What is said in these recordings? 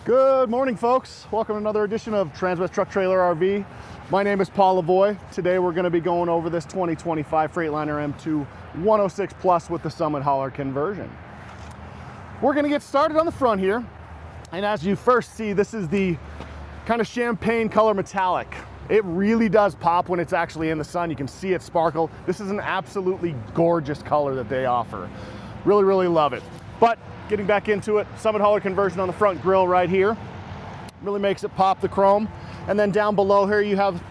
Good morning, folks. Welcome to another edition of Transwest Truck Trailer RV. My name is Paul Lavoie. Today we're going to be going over this 2025 Freightliner M2 106 Plus with the Summit Hauler conversion. We're going to get started on the front here. And as you first see, this is the kind of champagne color metallic. It really does pop when it's actually in the sun. You can see it sparkle. This is an absolutely gorgeous color that they offer. Really, really love it. But getting back into it, Summit Hauler conversion on the front grille right here. Really makes it pop the chrome. And then down below here you have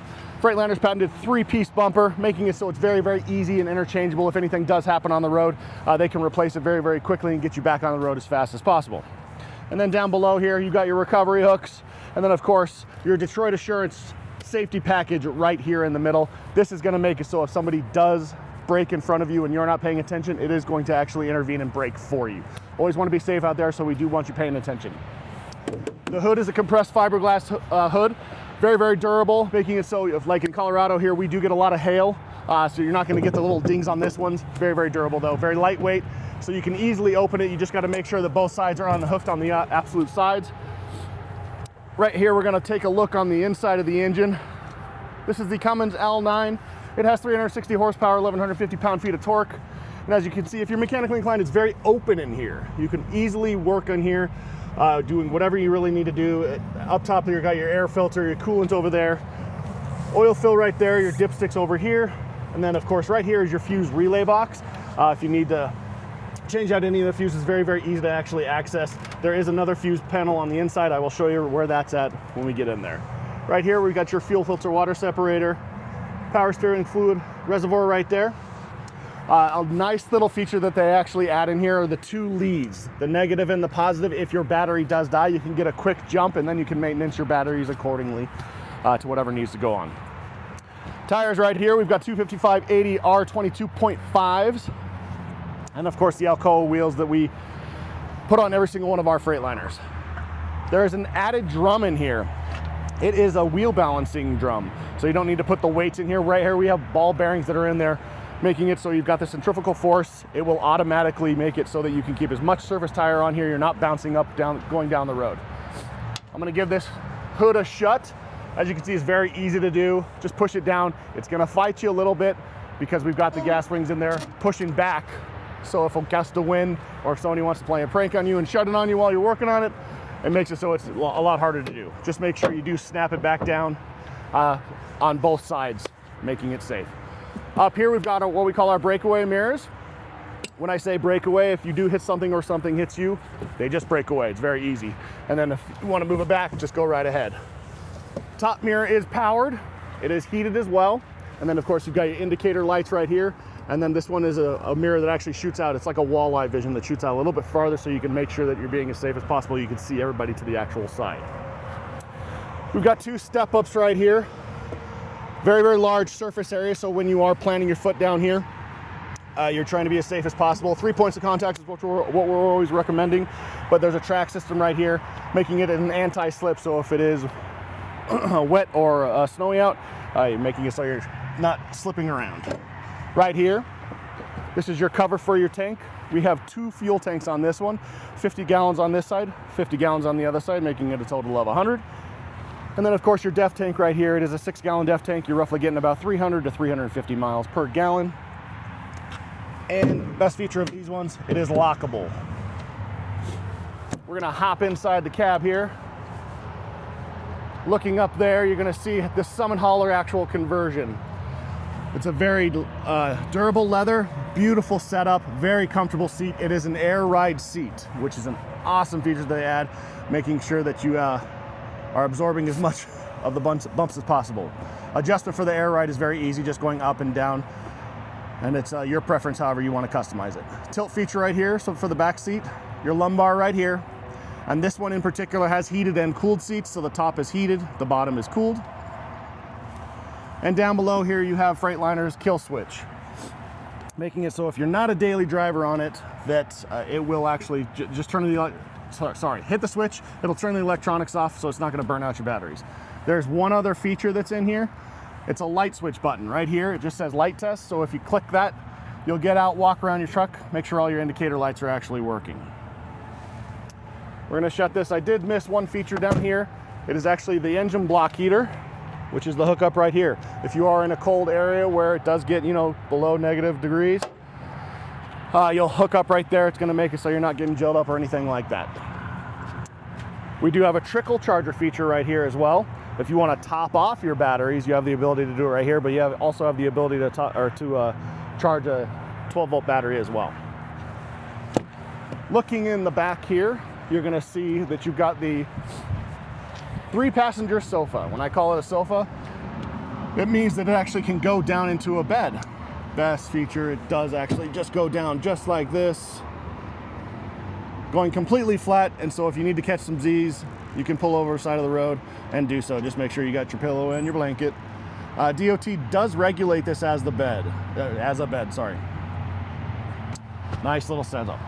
Freightliner's patented 3-piece bumper, making it so it's very, very easy and interchangeable. If anything does happen on the road, they can replace it very, very quickly and get you back on the road as fast as possible. And then down below here, you got your recovery hooks. And then of course, your Detroit Assurance safety package right here in the middle. This is gonna make it so if somebody does brake in front of you and you're not paying attention, it is going to actually intervene and brake for you. Always want to be safe out there, so we do want you paying attention. The hood is a compressed fiberglass hood, very, very durable, making it so, if, like in Colorado here, we do get a lot of hail, so you're not going to get the little dings on this one. Very, very durable though, very lightweight, so you can easily open it. You just got to make sure that both sides are hooked on the absolute sides. Right here, we're going to take a look on the inside of the engine. This is the Cummins L9. It has 360 horsepower, 1,150 pound-feet of torque. And as you can see, if you're mechanically inclined, it's very open in here. You can easily work on here, doing whatever you really need to do. Up top, you got your air filter, your coolant over there, oil fill right there, your dipsticks over here. And then of course, right here is your fuse relay box. If you need to change out any of the fuses, very, very easy to actually access. There is another fuse panel on the inside. I will show you where that's at when we get in there. Right here, we've got your fuel filter water separator, power steering fluid reservoir right there. A nice little feature that they actually add in here are the 2 leads, the negative and the positive. If your battery does die, you can get a quick jump and then you can maintenance your batteries accordingly to whatever needs to go on. Tires right here, we've got 255/80 R22.5s. And of course the Alcoa wheels that we put on every single one of our Freightliners. There is an added drum in here. It is a wheel balancing drum, so you don't need to put the weights in here. Right here we have ball bearings that are in there, making it so you've got the centrifugal force. It will automatically make it so that you can keep as much surface tire on here. You're not bouncing up, down, going down the road. I'm gonna give this hood a shut. As you can see, it's very easy to do. Just push it down. It's gonna fight you a little bit because we've got the gas springs in there pushing back. So if a gust of wind or if somebody wants to play a prank on you and shut it on you while you're working on it, it makes it so it's a lot harder to do. Just make sure you do snap it back down on both sides, making it safe. Up here we've got what we call our breakaway mirrors. When I say breakaway, if you do hit something or something hits you, they just break away. It's very easy. And then if you want to move it back, just go right ahead. Top mirror is powered. It is heated as well. And then of course you've got your indicator lights right here. And then this one is a mirror that actually shoots out. It's like a walleye vision that shoots out a little bit farther so you can make sure that you're being as safe as possible. You can see everybody to the actual side. We've got 2 step-ups right here. Very, very large surface area, so when you are planting your foot down here, you're trying to be as safe as possible. 3 points of contact is what we're always recommending, but there's a track system right here, making it an anti-slip, so if it is wet or snowy out, you're making it so you're not slipping around. Right here, this is your cover for your tank. We have 2 fuel tanks on this one, 50 gallons on this side, 50 gallons on the other side, making it a total of 100. And then of course your DEF tank right here, it is a 6-gallon DEF tank. You're roughly getting about 300 to 350 miles per gallon. And best feature of these ones, it is lockable. We're gonna hop inside the cab here. Looking up there, you're gonna see the Summit Hauler actual conversion. It's a very durable leather, beautiful setup, very comfortable seat. It is an air ride seat, which is an awesome feature they add, making sure that you are absorbing as much of the bumps as possible. Adjustment for the air ride is very easy, just going up and down, and it's your preference however you want to customize it. Tilt feature right here, so for the back seat, your lumbar right here, and this one in particular has heated and cooled seats, so the top is heated, the bottom is cooled. And down below here you have Freightliner's kill switch, making it so if you're not a daily driver on it, that it will actually just turn the hit the switch, it'll turn the electronics off, so it's not going to burn out your batteries. There's one other feature that's in here. It's a light switch button right here. It just says light test, so if you click that, you'll get out, walk around your truck, make sure all your indicator lights are actually working. We're gonna shut this. I did miss one feature down here. It is actually the engine block heater, which is the hookup right here. If you are in a cold area where it does get, you know, below negative degrees, you'll hook up right there. It's gonna make it so you're not getting gelled up or anything like that. We do have a trickle charger feature right here as well. If you want to top off your batteries, you have the ability to do it right here, but you also have the ability to charge a 12-volt battery as well. Looking in the back here, you're going to see that you've got the 3-passenger sofa. When I call it a sofa, it means that it actually can go down into a bed. Best feature, it does actually just go down just like this, going completely flat, and so if you need to catch some Z's, you can pull over the side of the road and do so. Just make sure you got your pillow and your blanket. DOT does regulate this as a bed, sorry. Nice little setup.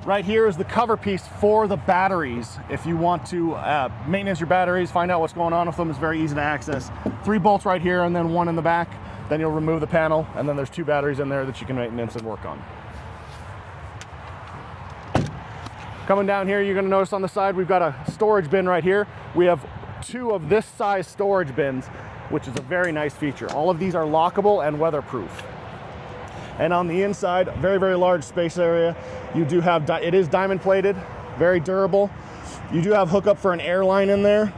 Right here is the cover piece for the batteries. If you want to maintenance your batteries, find out what's going on with them, it's very easy to access. 3 bolts right here and then 1 in the back. Then you'll remove the panel, and then there's 2 batteries in there that you can maintenance and work on. Coming down here, you're gonna notice on the side, we've got a storage bin right here. We have 2 of this size storage bins, which is a very nice feature. All of these are lockable and weatherproof. And on the inside, very, very large space area. You do have, it is diamond plated, very durable. You do have hookup for an airline in there,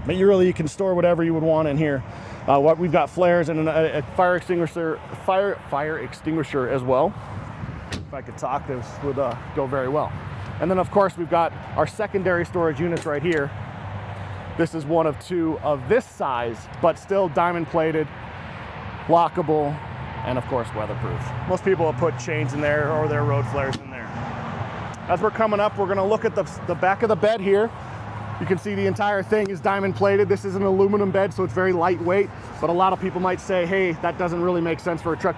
but you can store whatever you would want in here. We've got flares and a fire extinguisher as well. If I could talk, this would go very well. And then of course we've got our secondary storage units right here. This is one of 2 of this size, but still diamond plated, lockable, and of course weatherproof. Most people will put chains in there or their road flares in there. As we're coming up, we're gonna look at the back of the bed here. You can see the entire thing is diamond plated. This is an aluminum bed, so it's very lightweight, but a lot of people might say, hey, that doesn't really make sense for a truck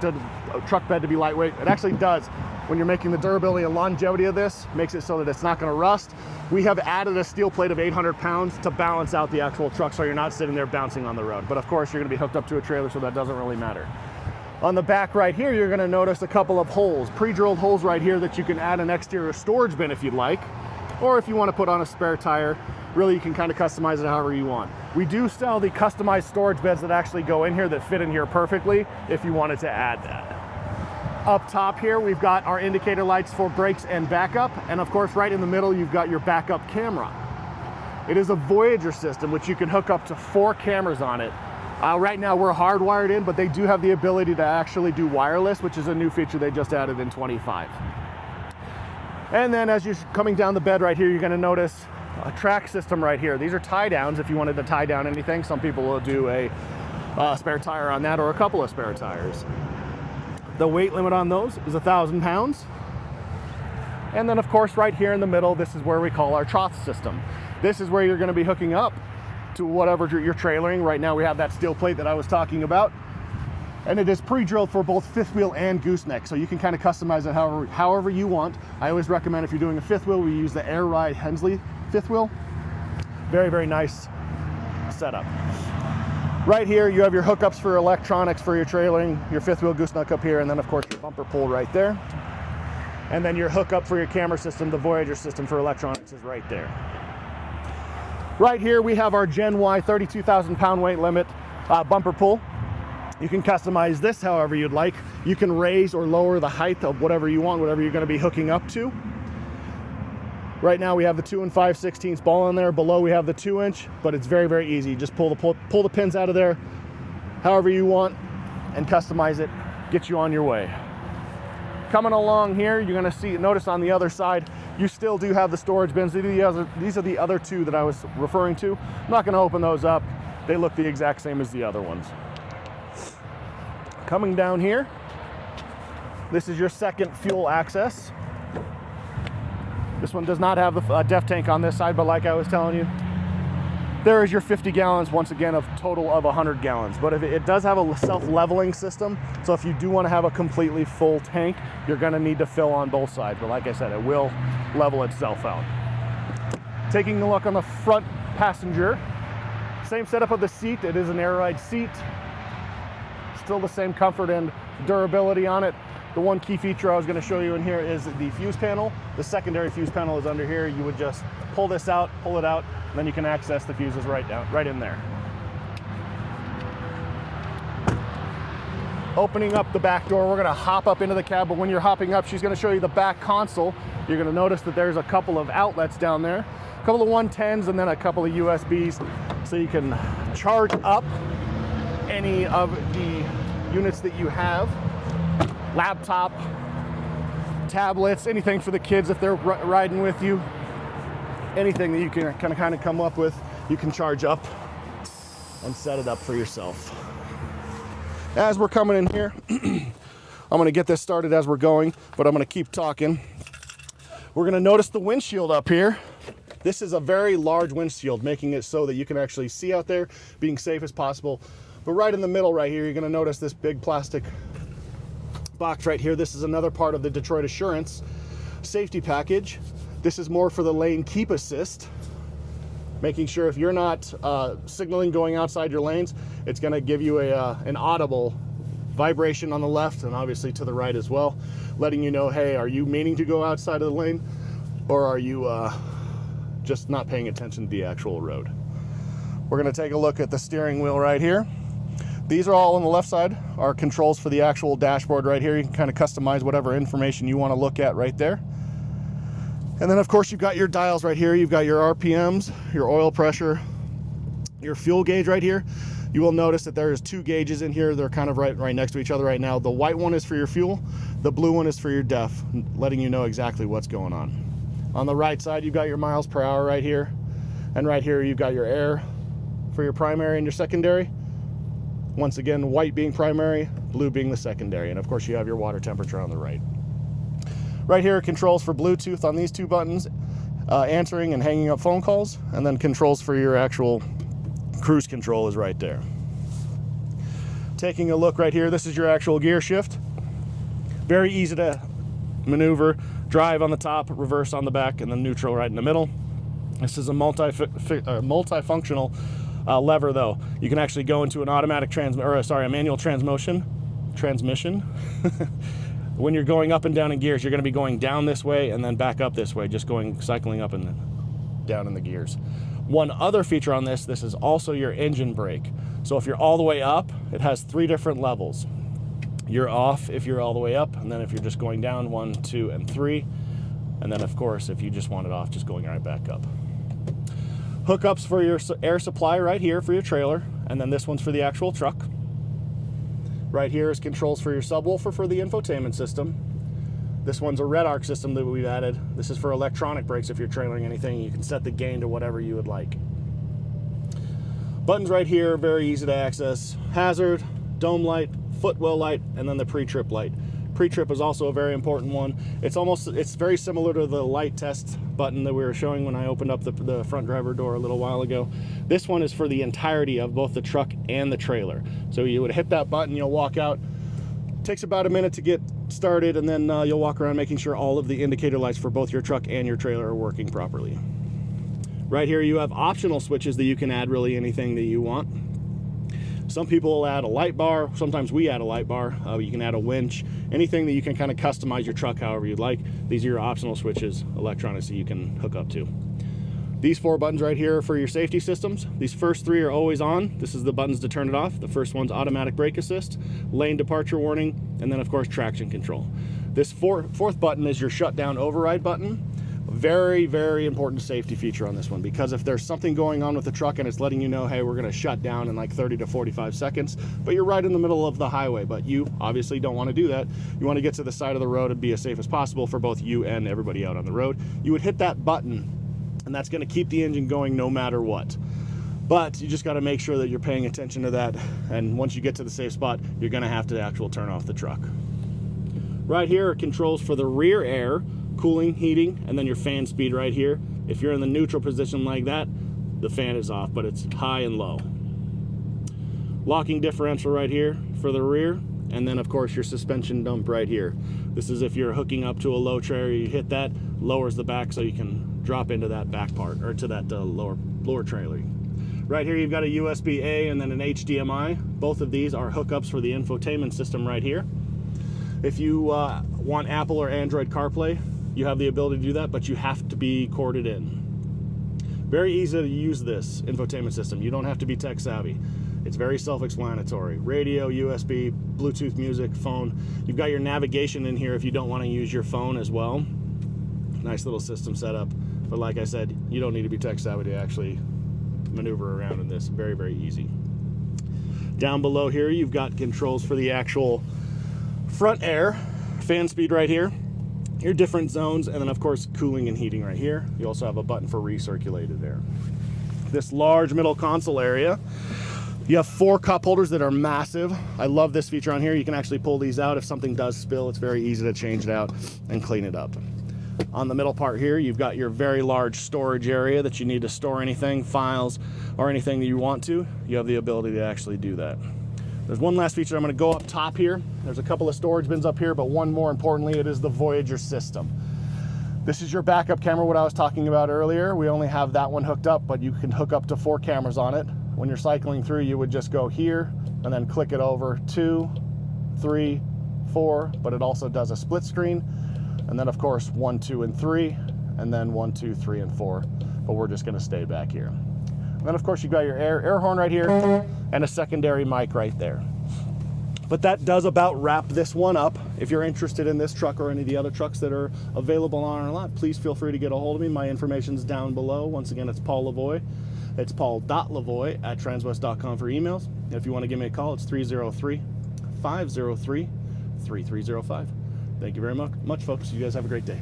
bed to be lightweight. It actually does. When you're making the durability and longevity of this, makes it so that it's not gonna rust. We have added a steel plate of 800 pounds to balance out the actual truck so you're not sitting there bouncing on the road. But of course, you're gonna be hooked up to a trailer, so that doesn't really matter. On the back right here, you're gonna notice a couple of holes, pre-drilled holes right here that you can add an exterior storage bin if you'd like, or if you wanna put on a spare tire, really you can kind of customize it however you want. We do sell the customized storage beds that actually go in here that fit in here perfectly if you wanted to add that. Up top here, we've got our indicator lights for brakes and backup, and of course right in the middle, you've got your backup camera. It is a Voyager system, which you can hook up to 4 cameras on it. Right now we're hardwired in, but they do have the ability to actually do wireless, which is a new feature they just added in 25. And then as you're coming down the bed right here, you're gonna notice a track system right here. These are tie downs if you wanted to tie down anything. Some people will do a spare tire on that or a couple of spare tires. The weight limit on those is 1,000 pounds. And then of course right here in the middle, this is where we call our trough system. This is where you're gonna be hooking up to whatever you're trailering. Right now we have that steel plate that I was talking about. And it is pre-drilled for both fifth wheel and gooseneck, so you can kind of customize it however you want. I always recommend if you're doing a fifth wheel, we use the Air Ride Hensley fifth wheel. Very, very nice setup. Right here, you have your hookups for electronics for your trailering, your fifth wheel gooseneck up here, and then of course your bumper pull right there. And then your hookup for your camera system, the Voyager system for electronics is right there. Right here, we have our Gen Y 32,000 pound weight limit bumper pull. You can customize this however you'd like. You can raise or lower the height of whatever you want, whatever you're gonna be hooking up to. Right now we have the 2 5/16 ball on there. Below we have the 2-inch, but it's very, very easy. Just pull the pins out of there however you want and customize it, get you on your way. Coming along here, you're gonna notice on the other side, you still do have the storage bins. These are the other 2 that I was referring to. I'm not gonna open those up. They look the exact same as the other ones. Coming down here, this is your second fuel access. This one does not have the def tank on this side, but like I was telling you, there is your 50 gallons, once again, of total of 100 gallons. But it does have a self-leveling system, so if you do want to have a completely full tank, you're gonna need to fill on both sides. But like I said, it will level itself out. Taking a look on the front passenger, same setup of the seat. It is an air ride seat. Still the same comfort and durability on it. The one key feature I was going to show you in here is the fuse panel. The secondary fuse panel is under here. You would just pull this out, pull it out, and then you can access the fuses right in there. Opening up the back door, we're going to hop up into the cab, but when you're hopping up, she's going to show you the back console. You're going to notice that there's a couple of outlets down there, a couple of 110s, and then a couple of USBs, so you can charge up any of the units that you have. Laptop, tablets, anything for the kids if they're riding with you. Anything that you can kind of come up with, you can charge up and set it up for yourself. As we're coming in here, I'm going to get this started as we're going, but I'm going to keep talking. We're going to notice the windshield up here. This is a very large windshield, making it so that you can actually see out there, being safe as possible. But right in the middle right here, you're going to notice this big plastic box right here. This is another part of the Detroit Assurance safety package. This is more for the lane keep assist, making sure if you're not signaling going outside your lanes, it's going to give you an audible vibration on the left and obviously to the right as well, letting you know, hey, are you meaning to go outside of the lane, or are you just not paying attention to the actual road? We're going to take a look at the steering wheel right here. These are all on the left side, are controls for the actual dashboard right here. You can kind of customize whatever information you want to look at right there. And then of course you've got your dials right here. You've got your RPMs, your oil pressure, your fuel gauge right here. You will notice that there is two gauges in here. They're kind of right next to each other right now. The white one is for your fuel. The blue one is for your DEF, letting you know exactly what's going on. On the right side, you've got your miles per hour right here. And right here, you've got your air for your primary and your secondary. Once again, white being primary, blue being the secondary. And of course, you have your water temperature on the right. Right here, controls for Bluetooth on these two buttons, answering and hanging up phone calls, and then controls for your actual cruise control is right there. Taking a look right here, this is your actual gear shift. Very easy to maneuver. Drive on the top, reverse on the back, and then neutral right in the middle. This is a multifunctional lever though. You can actually go into an automatic a manual transmission. When you're going up and down in gears, you're going to be going down this way and then back up this way, just cycling up and down in the gears. One other feature on this is also your engine brake. So if you're all the way up, it has 3 different levels. You're off if you're all the way up, and then if you're just going down, 1, 2, and 3. And then of course, if you just want it off, just going right back up. Hookups for your air supply right here for your trailer, and then this one's for the actual truck. Right here is controls for your subwoofer for the infotainment system. This one's a red arc system that we've added. This is for electronic brakes. If you're trailering anything, you can set the gain to whatever you would like. Buttons right here, very easy to access. Hazard, dome light, footwell light, and then the pre-trip light. Pre-trip is also a very important one. It's very similar to the light test button that we were showing when I opened up the front driver door a little while ago. This one is for the entirety of both the truck and the trailer. So you would hit that button, you'll walk out. Takes about a minute to get started, and then you'll walk around making sure all of the indicator lights for both your truck and your trailer are working properly. Right here you have optional switches that you can add really anything that you want. Some people will add a light bar. Sometimes we add a light bar. You can add a winch. Anything that you can kind of customize your truck however you'd like. These are your optional switches, electronics that you can hook up to. These 4 buttons right here are for your safety systems. These first 3 are always on. This is the buttons to turn it off. The first one's automatic brake assist, lane departure warning, and then of course traction control. This fourth button is your shutdown override button. Very, very important safety feature on this one, because if there's something going on with the truck and it's letting you know, hey, we're gonna shut down in like 30 to 45 seconds, but you're right in the middle of the highway, but you obviously don't wanna do that. You wanna get to the side of the road and be as safe as possible for both you and everybody out on the road. You would hit that button, and that's gonna keep the engine going no matter what. But you just gotta make sure that you're paying attention to that, and once you get to the safe spot, you're gonna have to turn off the truck. Right here are controls for the rear air, cooling, heating, and then your fan speed right here. If you're in the neutral position like that, the fan is off, but it's high and low. Locking differential right here for the rear, and then of course your suspension dump right here. This is if you're hooking up to a low trailer, you hit that, lowers the back so you can drop into that back part, or to that lower trailer. Right here you've got a USB-A and then an HDMI. Both of these are hookups for the infotainment system right here. If you want Apple or Android CarPlay, you have the ability to do that, but you have to be corded in. Very easy to use this infotainment system. You don't have to be tech savvy. It's very self-explanatory. Radio, USB, Bluetooth music, phone. You've got your navigation in here if you don't want to use your phone as well. Nice little system setup. But like I said, you don't need to be tech savvy to actually maneuver around in this. Very, very easy. Down below here, you've got controls for the actual front air, fan speed right here, your different zones, and then of course cooling and heating right here. You also have a button for recirculated air. This large middle console area, you have 4 cup holders that are massive. I love this feature on here. You can actually pull these out if something does spill. It's very easy to change it out and clean it up. On the middle part here, you've got your very large storage area that you need to store anything, files, or anything that you want to. You have the ability to actually do that. There's one last feature. I'm going to go up top here. There's a couple of storage bins up here, but one more importantly, it is the Voyager system. This is your backup camera, what I was talking about earlier. We only have that one hooked up, but you can hook up to 4 cameras on it. When you're cycling through, you would just go here and then click it over 2, 3, 4, but it also does a split screen. And then of course 1, 2, and 3, and then 1, 2, 3, and 4. But we're just gonna stay back here. And then of course you've got your air horn right here and a secondary mic right there. But that does about wrap this one up. If you're interested in this truck or any of the other trucks that are available on our lot, please feel free to get a hold of me. My information's down below. Once again, it's Paul Lavoie. It's paul.lavoie@transwest.com for emails. If you want to give me a call, it's 303-503-3305. Thank you very much, folks. You guys have a great day.